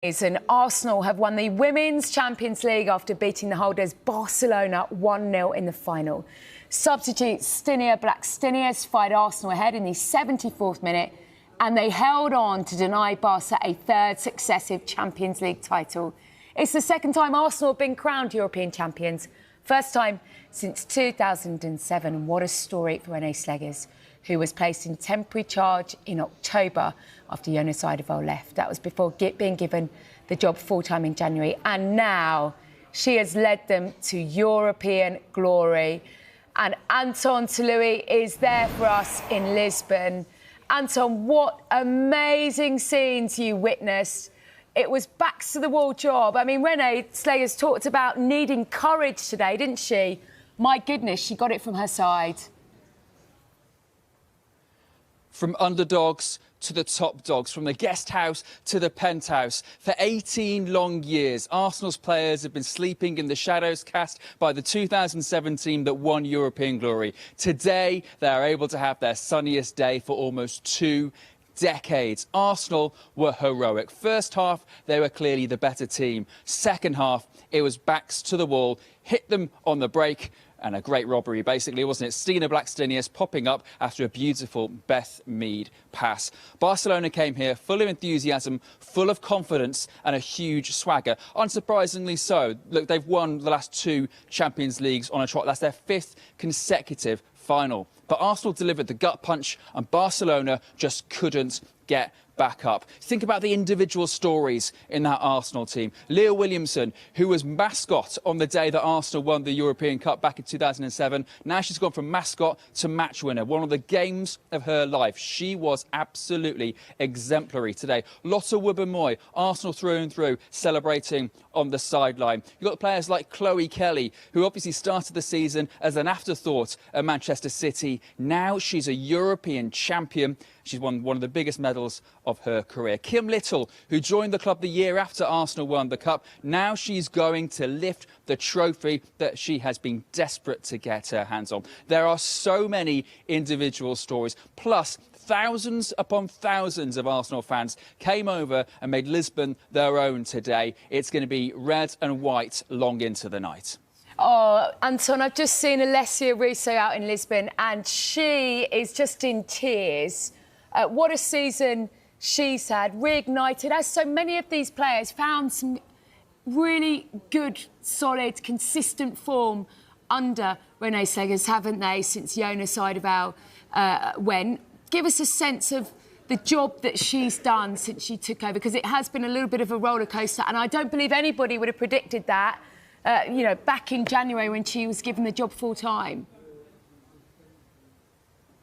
And Arsenal have won the Women's Champions League after beating the holders Barcelona 1-0 in the final. Substitute Stinea Blackstenius fired Arsenal ahead in the 74th minute, and they held on to deny Barca a third successive Champions League title. It's the second time Arsenal have been crowned European champions. First time since 2007. What a story for René Slegers, who was placed in temporary charge in October after Jonas Odegaard left. That was before being given the job full-time in January. And now she has led them to European glory. And Anton Tolui is there for us in Lisbon. Anton, what amazing scenes you witnessed. It was backs to the wall job. I mean, René Slegers talked about needing courage today, didn't she? My goodness, she got it from her side. From underdogs to the top dogs, from the guest house to the penthouse. For 18 long years, Arsenal's players have been sleeping in the shadows cast by the 2007 team that won European glory. Today, they are able to have their sunniest day for almost 2 decades. Arsenal were heroic. First half, they were clearly the better team. Second half, it was backs to the wall, hit them on the break, and a great robbery, basically, wasn't it? Stinea Blackstenius popping up after a beautiful Beth Mead pass. Barcelona came here full of enthusiasm, full of confidence and a huge swagger. Unsurprisingly so. Look, they've won the last 2 Champions Leagues on a trot. That's their 5th consecutive final. But Arsenal delivered the gut punch and Barcelona just couldn't get back up. Think about the individual stories in that Arsenal team. Leah Williamson, who was mascot on the day that Arsenal won the European Cup back in 2007. Now she's gone from mascot to match winner. One of the games of her life. She was absolutely exemplary today. Lotte Wubben-Moy, Arsenal through and through, celebrating on the sideline. You've got players like Chloe Kelly, who obviously started the season as an afterthought at Manchester City. Now she's a European champion. She's won one of the biggest medals of her career. Kim Little, who joined the club the year after Arsenal won the Cup. Now she's going to lift the trophy that she has been desperate to get her hands on. There are so many individual stories, plus thousands upon thousands of Arsenal fans came over and made Lisbon their own today. It's going to be red and white long into the night. Oh, Anton, I've just seen Alessia Russo out in Lisbon and she is just in tears. What a season she's had, reignited, as so many of these players found some really good, solid, consistent form under René Slegers, haven't they, since Jonas Odegaard went. Give us a sense of the job that she's done since she took over, because it has been a little bit of a roller coaster, and I don't believe anybody would have predicted that, you know, back in January when she was given the job full time.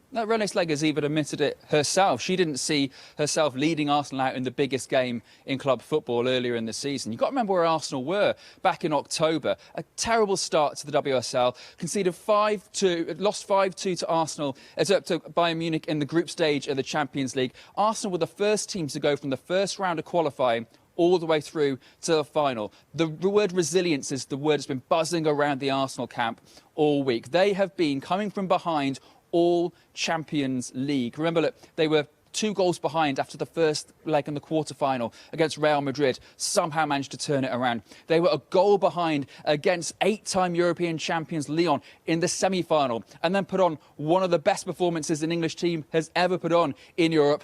No, René Slegers even admitted it herself. She didn't see herself leading Arsenal out in the biggest game in club football earlier in the season. You've got to remember where Arsenal were back in October. A terrible start to the WSL. Conceded 5-2, lost 5-2 to Arsenal, to Bayern Munich in the group stage of the Champions League. Arsenal were the first team to go from the first round of qualifying all the way through to the final. The word resilience is the word that's been buzzing around the Arsenal camp all week. They have been coming from behind all Champions League. Remember, look, they were 2 goals behind after the first leg in the quarter-final against Real Madrid, somehow managed to turn it around. They were a goal behind against 8-time European champions Lyon in the semi-final, and then put on one of the best performances an English team has ever put on in Europe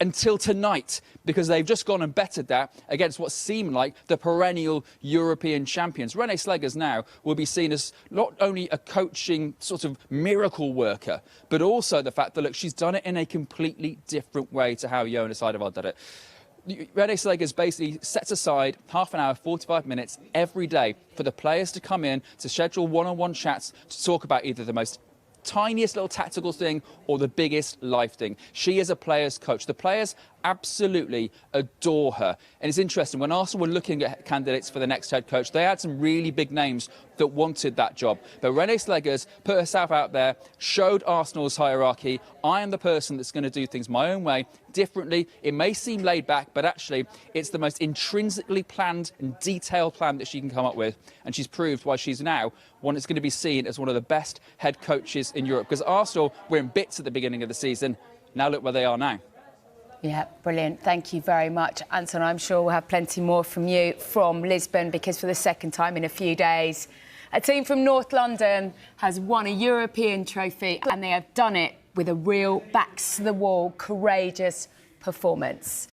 until tonight, because they've just gone and bettered that against what seemed like the perennial European champions. René Slegers now will be seen as not only a coaching sort of miracle worker, but also the fact that, look, she's done it in a completely different way to how Jonas Odegaard did it. René Slegers basically sets aside half an hour, 45 minutes every day for the players to come in to schedule one-on-one chats to talk about either the most tiniest little tactical thing or the biggest life thing. She is a player's coach. The players absolutely adore her. And it's interesting, when Arsenal were looking at candidates for the next head coach, they had some really big names that wanted that job. But René Slegers put herself out there, showed Arsenal's hierarchy. I am the person that's going to do things my own way, differently. It may seem laid back, but actually it's the most intrinsically planned and detailed plan that she can come up with. And she's proved why she's now one that's going to be seen as one of the best head coaches in Europe. Because Arsenal were in bits at the beginning of the season. Now look where they are now. Yeah, brilliant. Thank you very much, Anton. I'm sure we'll have plenty more from you from Lisbon, because for the second time in a few days, a team from North London has won a European trophy, and they have done it with a real backs-to-the-wall, courageous performance.